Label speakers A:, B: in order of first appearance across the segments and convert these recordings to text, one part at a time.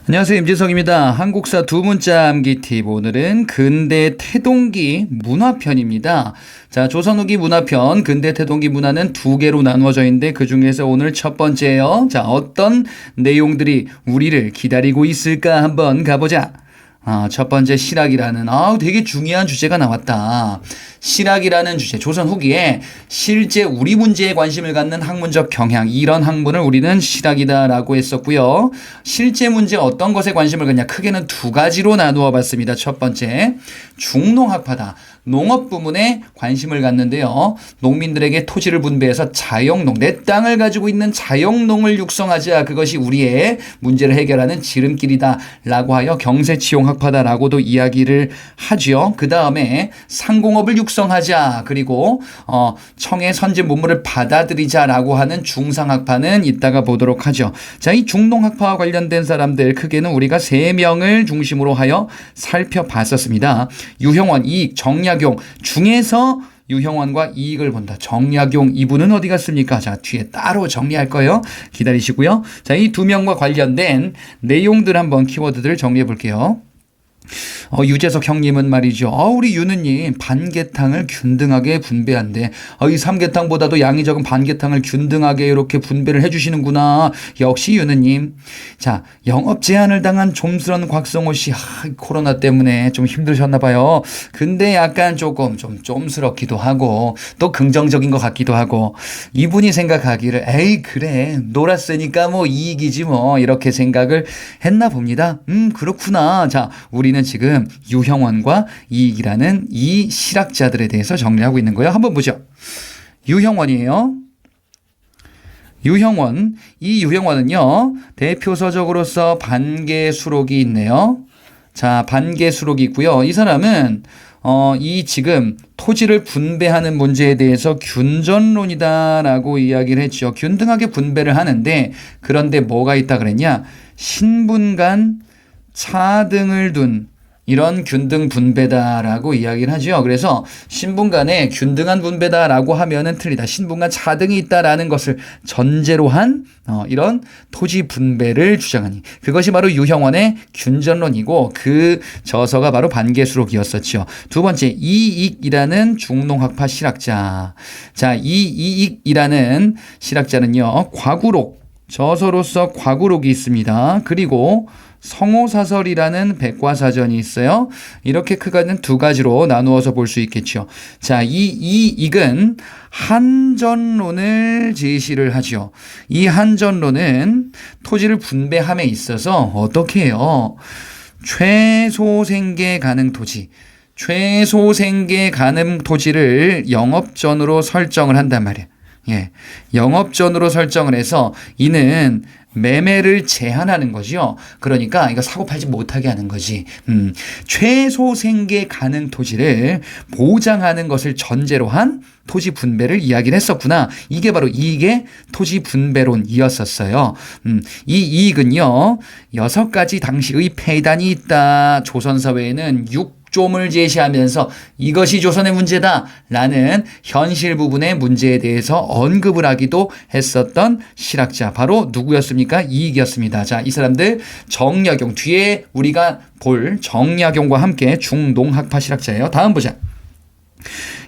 A: 안녕하세요. 임진석입니다. 한국사 두 문자 암기 팁. 오늘은 근대 태동기 문화편입니다. 자, 조선 후기 문화편, 근대 태동기 문화는 두 개로 나누어져 있는데 그 중에서 오늘 첫 번째예요. 자, 어떤 내용들이 우리를 기다리고 있을까 한번 가보자. 첫 번째 실학이라는 되게 중요한 주제가 나왔다. 실학이라는 주제, 조선 후기에 실제 우리 문제에 관심을 갖는 학문적 경향, 이런 학문을 우리는 실학이다라고 했었고요. 실제 문제 어떤 것에 관심을 갖냐, 크게는 두 가지로 나누어 봤습니다. 첫 번째, 중농학파다. 농업 부문에 관심을 갖는데요. 농민들에게 토지를 분배해서 자영농, 내 땅을 가지고 있는 자영농을 육성하자. 그것이 우리의 문제를 해결하는 지름길이다라고 하여 경세치용학파다라고도 이야기를 하죠. 그 다음에 상공업을 육성하자. 그리고 청의 선진 문물을 받아들이자라고 하는 중상학파는 이따가 보도록 하죠. 자, 이 중농학파와 관련된 사람들 크게는 우리가 세 명을 중심으로 하여 살펴봤었습니다. 유형원, 이익, 정약용 중에서 유형원과 이익을 본다. 정약용 이분은 어디 갔습니까? 자, 뒤에 따로 정리할 거예요. 기다리시고요. 자, 이 두 명과 관련된 내용들 한번 키워드들 정리해 볼게요. 유재석 형님은 말이죠. 우리 유느님 반개탕을 균등하게 분배한대. 이 삼계탕보다도 양이 적은 반개탕을 균등하게 이렇게 분배를 해주시는구나. 역시 유느님. 자, 영업 제한을 당한 좀스런 곽성호 씨. 코로나 때문에 좀 힘드셨나 봐요. 근데 약간 조금 좀 좀스럽기도 하고 또 긍정적인 것 같기도 하고 이분이 생각하기를 에이 그래 놀았으니까 뭐 이익이지 뭐 이렇게 생각을 했나 봅니다. 그렇구나. 자, 우리는 지금 유형원과 이익이라는 이 실학자들에 대해서 정리하고 있는 거예요. 한번 보죠. 유형원이에요. 유형원. 이 유형원은요. 대표 서적으로서 반개수록이 있네요. 자, 반개수록이 있고요. 이 사람은 이 지금 토지를 분배하는 문제에 대해서 균전론이다라고 이야기를 했죠. 균등하게 분배를 하는데 그런데 뭐가 있다 그랬냐? 신분간 차등을 둔 이런 균등 분배다라고 이야기를 하죠. 그래서 신분간에 균등한 분배다라고 하면은 틀리다. 신분간 차등이 있다라는 것을 전제로 한 이런 토지 분배를 주장하니 그것이 바로 유형원의 균전론이고 그 저서가 바로 반개수록이었었죠. 두 번째, 이익이라는 중농학파 실학자. 자, 이익이라는 실학자는요. 과구록 저서로서 과구록이 있습니다. 그리고 성호사설이라는 백과사전이 있어요. 이렇게 크게는 두 가지로 나누어서 볼 수 있겠죠. 자, 이 이익은 한전론을 제시를 하죠. 이 한전론은 토지를 분배함에 있어서 어떻게 해요? 최소 생계 가능 토지. 최소 생계 가능 토지를 영업전으로 설정을 한단 말이에요. 예, 영업전으로 설정을 해서 이는 매매를 제한하는 거죠. 그러니까 이거 사고 팔지 못하게 하는 거지. 최소 생계 가능 토지를 보장하는 것을 전제로 한 토지 분배를 이야기를 했었구나. 이게 바로 이익의 토지 분배론이었었어요. 이 이익은요. 6가지 당시의 폐단이 있다. 조선사회에는 6좀을 제시하면서 이것이 조선의 문제다라는 현실 부분의 문제에 대해서 언급을 하기도 했었던 실학자 바로 누구였습니까? 이익이었습니다. 자, 이 사람들 정약용 뒤에 우리가 볼 정약용과 함께 중농학파 실학자예요. 다음 보자.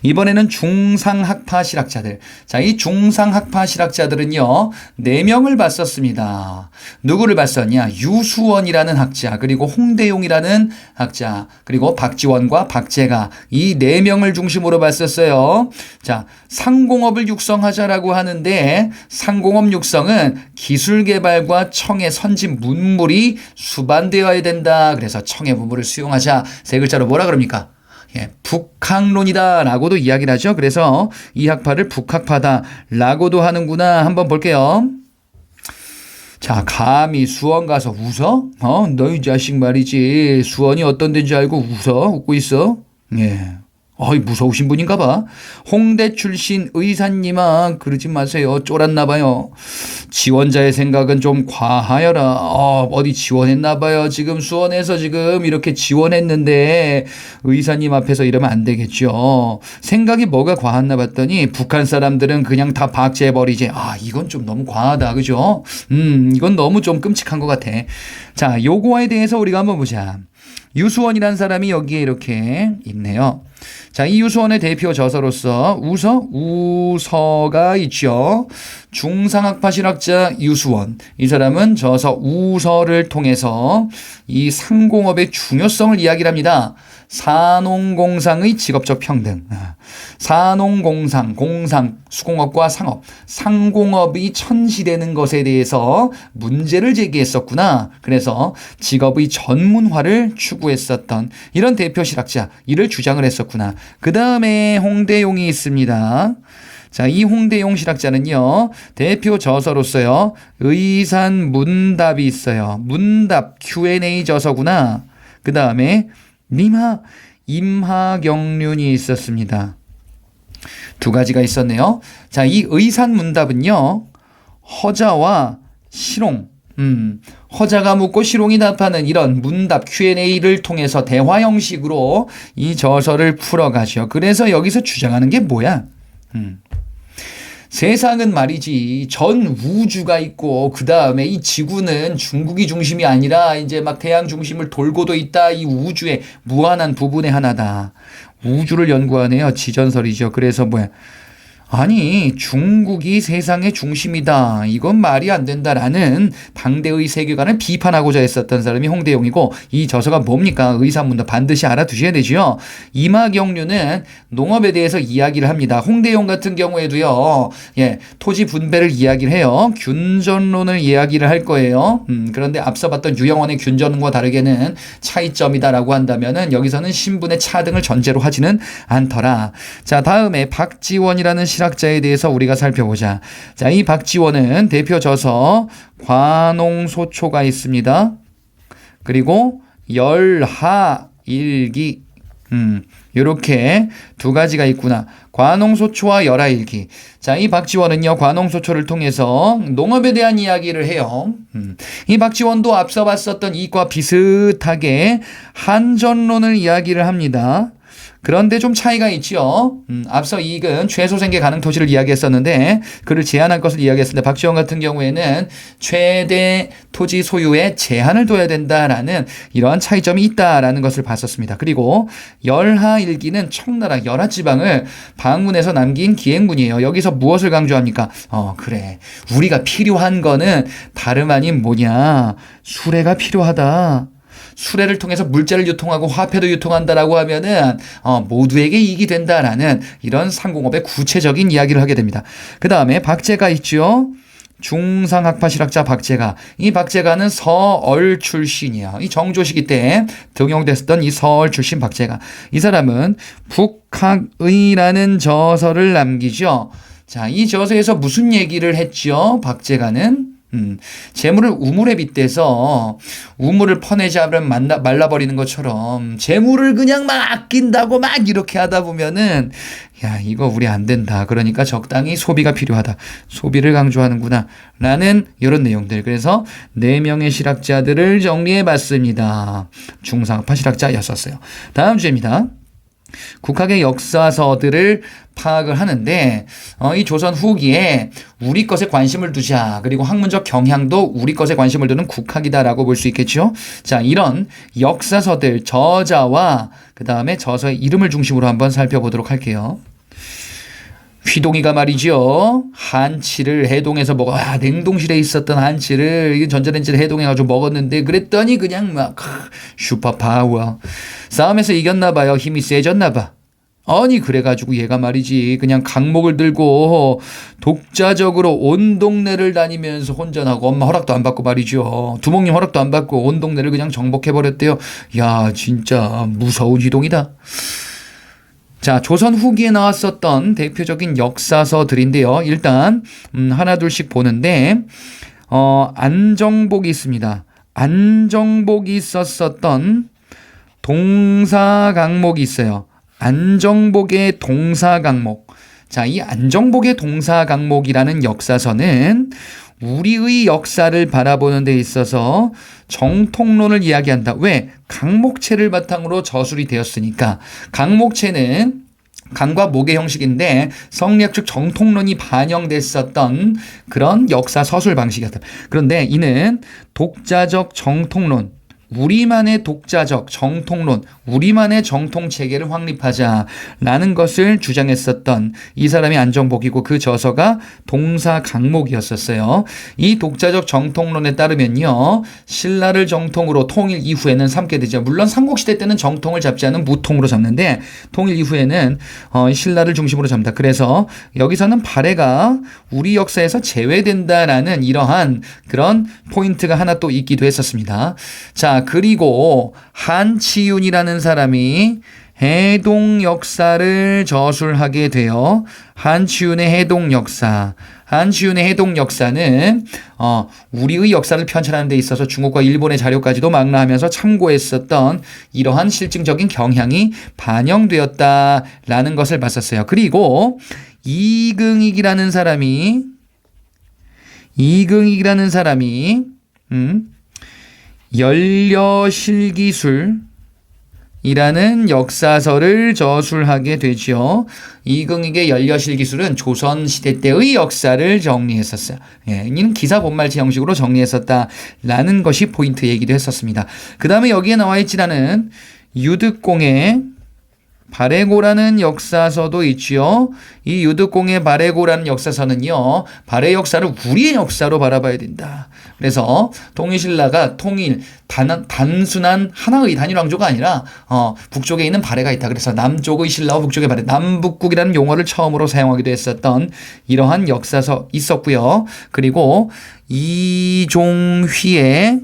A: 이번에는 중상학파 실학자들. 자, 이 중상학파 실학자들은요, 4명을 봤었습니다. 누구를 봤었냐? 유수원이라는 학자, 그리고 홍대용이라는 학자, 그리고 박지원과 박재가 이 4명을 중심으로 봤었어요. 자, 상공업을 육성하자라고 하는데 상공업 육성은 기술 개발과 청의 선진 문물이 수반되어야 된다. 그래서 청의 문물을 수용하자. 세 글자로 뭐라 그럽니까? 예, 북학론이다라고도 이야기를 하죠. 그래서 이 학파를 북학파다라고도 하는구나. 한번 볼게요. 자, 감히 수원 가서 웃어? 너희 자식 말이지. 수원이 어떤 데인지 알고 웃어? 웃고 있어? 예. 어이, 무서우신 분인가 봐. 홍대 출신 의사님아, 그러지 마세요. 쫄았나 봐요. 지원자의 생각은 좀 과하여라. 어디 지원했나 봐요. 지금 수원에서 지금 이렇게 지원했는데 의사님 앞에서 이러면 안 되겠죠. 생각이 뭐가 과했나 봤더니 북한 사람들은 그냥 다 박제해버리지. 이건 좀 너무 과하다. 그죠? 이건 너무 좀 끔찍한 것 같아. 자, 요거에 대해서 우리가 한번 보자. 유수원이라는 사람이 여기에 이렇게 있네요. 자, 이 유수원의 대표 저서로서 우서가 있죠. 중상학파 실학자 유수원. 이 사람은 저서 우서를 통해서 이 상공업의 중요성을 이야기를 합니다. 산농공상의 직업적 평등. 산농공상, 공상, 수공업과 상업, 상공업이 천시되는 것에 대해서 문제를 제기했었구나. 그래서 직업의 전문화를 추구했었던 이런 대표 실학자, 이를 주장을 했었구나. 그 다음에 홍대용이 있습니다. 자, 이 홍대용 실학자는요, 대표 저서로서요, 의산문답이 있어요. 문답 Q&A 저서구나. 그 다음에 임하경륜이 있었습니다. 두 가지가 있었네요. 자, 이 의산문답은요, 허자와 실홍, 허자가 묻고 실홍이 답하는 이런 문답 Q&A를 통해서 대화 형식으로 이 저서를 풀어가죠. 그래서 여기서 주장하는 게 뭐야? 세상은 말이지 전 우주가 있고 그 다음에 이 지구는 중국이 중심이 아니라 이제 막 태양 중심을 돌고도 있다. 이 우주의 무한한 부분의 하나다. 우주를 연구하네요. 지전설이죠. 그래서 뭐야? 아니, 중국이 세상의 중심이다. 이건 말이 안 된다라는 당대의 세계관을 비판하고자 했었던 사람이 홍대용이고, 이 저서가 뭡니까? 의사문답 반드시 알아두셔야 되죠. 임하경륜은 농업에 대해서 이야기를 합니다. 홍대용 같은 경우에도요, 토지 분배를 이야기를 해요. 균전론을 이야기를 할 거예요. 그런데 앞서 봤던 유영원의 균전과 다르게는 차이점이다라고 한다면은 여기서는 신분의 차등을 전제로 하지는 않더라. 자, 다음에 박지원이라는 실학자에 대해서 우리가 살펴보자. 자, 이 박지원은 대표 저서 관홍소초가 있습니다. 그리고 열하일기. 이렇게 두 가지가 있구나. 관홍소초와 열하일기. 자, 이 박지원은요, 관홍소초를 통해서 농업에 대한 이야기를 해요. 이 박지원도 앞서 봤었던 이과 비슷하게 한전론을 이야기를 합니다. 그런데 좀 차이가 있죠. 앞서 이익은 최소 생계 가능 토지를 이야기했었는데 그를 제한할 것을 이야기했는데 박지원 같은 경우에는 최대 토지 소유에 제한을 둬야 된다라는 이러한 차이점이 있다라는 것을 봤었습니다. 그리고 열하일기는 청나라 열하지방을 방문해서 남긴 기행문이에요. 여기서 무엇을 강조합니까? 그래. 우리가 필요한 거는 다름 아닌 뭐냐. 수레가 필요하다. 수레를 통해서 물자를 유통하고 화폐도 유통한다라고 하면은 모두에게 이익이 된다라는 이런 상공업의 구체적인 이야기를 하게 됩니다. 그 다음에 박제가 있죠. 중상학파 실학자 박제가. 이 박제가는 서얼 출신이야. 이 정조시기 때 등용됐었던 이 서얼 출신 박제가. 이 사람은 북학의라는 저서를 남기죠. 자, 이 저서에서 무슨 얘기를 했죠? 박제가는 재물을 우물에 빗대서 우물을 퍼내자면 말라버리는 것처럼 재물을 그냥 막 아낀다고 막 이렇게 하다 보면은 야, 이거 우리 안 된다. 그러니까 적당히 소비가 필요하다. 소비를 강조하는구나. 라는 이런 내용들. 그래서 4명의 실학자들을 정리해 봤습니다. 중상파 실학자였었어요. 다음 주제입니다. 국학의 역사서들을 파악을 하는데 이 조선 후기에 우리 것에 관심을 두자. 그리고 학문적 경향도 우리 것에 관심을 두는 국학이다라고 볼 수 있겠죠. 자, 이런 역사서들 저자와 그 다음에 저서의 이름을 중심으로 한번 살펴보도록 할게요. 휘동이가 말이죠. 한치를 해동해서 먹어. 냉동실에 있었던 한치를 전자레인지를 해동해가지고 먹었는데 그랬더니 그냥 막 슈퍼파워. 싸움에서 이겼나 봐요. 힘이 세졌나 봐. 아니 그래가지고 얘가 말이지 그냥 강목을 들고 독자적으로 온 동네를 다니면서 혼전하고 엄마 허락도 안 받고 말이죠. 두목님 허락도 안 받고 온 동네를 그냥 정복해버렸대요. 야 진짜 무서운 휘동이다. 자, 조선 후기에 나왔었던 대표적인 역사서들인데요. 일단 하나둘씩 보는데 안정복이 있습니다. 안정복이 썼었던 동사강목이 있어요. 안정복의 동사 강목. 자, 이 안정복의 동사 강목이라는 역사서는 우리의 역사를 바라보는 데 있어서 정통론을 이야기한다. 왜? 강목체를 바탕으로 저술이 되었으니까. 강목체는 강과 목의 형식인데 성리학적 정통론이 반영됐었던 그런 역사 서술 방식이었다. 그런데 이는 독자적 정통론, 우리만의 독자적 정통론, 우리만의 정통체계를 확립하자라는 것을 주장했었던 이 사람이 안정복이고 그 저서가 동사 강목이었었어요. 이 독자적 정통론에 따르면요. 신라를 정통으로 통일 이후에는 삼게 되죠. 물론 삼국시대 때는 정통을 잡지 않은 무통으로 잡는데 통일 이후에는 신라를 중심으로 잡는다. 그래서 여기서는 발해가 우리 역사에서 제외된다라는 이러한 그런 포인트가 하나 또 있기도 했었습니다. 자, 그리고 한치윤이라는 사람이 해동 역사를 저술하게 되어 한치윤의 해동 역사. 한치윤의 해동 역사는 우리의 역사를 편찬하는 데 있어서 중국과 일본의 자료까지도 망라하면서 참고했었던 이러한 실증적인 경향이 반영되었다라는 것을 봤었어요. 그리고 이긍익이라는 사람이 연려실기술이라는 역사서를 저술하게 되죠. 이긍익의 연려실기술은 조선시대 때의 역사를 정리했었어요. 이는 기사 본말체 형식으로 정리했었다라는 것이 포인트 얘기도 했었습니다. 그 다음에 여기에 나와 있지라는 유득공의 발해고라는 역사서도 있지요. 이 유득공의 발해고라는 역사서는요. 발해 역사를 우리의 역사로 바라봐야 된다. 그래서 통일신라가 단순한 하나의 단일 왕조가 아니라 북쪽에 있는 발해가 있다. 그래서 남쪽의 신라와 북쪽의 발해, 남북국이라는 용어를 처음으로 사용하기도 했었던 이러한 역사서 있었고요. 그리고 이종휘의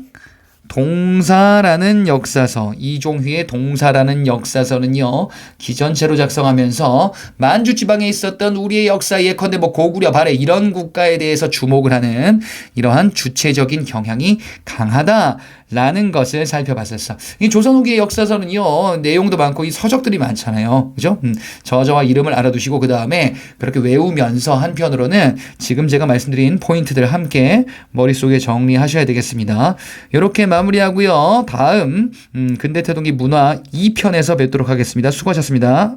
A: 동사라는 역사서, 이종휘의 동사라는 역사서는요, 기전체로 작성하면서 만주 지방에 있었던 우리의 역사 예컨대 고구려, 발해 이런 국가에 대해서 주목을 하는 이러한 주체적인 경향이 강하다라는 것을 살펴봤었어. 이 조선 후기의 역사서는요, 내용도 많고 이 서적들이 많잖아요. 그죠? 저자와 이름을 알아두시고 그 다음에 그렇게 외우면서 한편으로는 지금 제가 말씀드린 포인트들을 함께 머릿속에 정리하셔야 되겠습니다. 이렇게 마무리하고요. 다음 근대태동기 문화 2편에서 뵙도록 하겠습니다. 수고하셨습니다.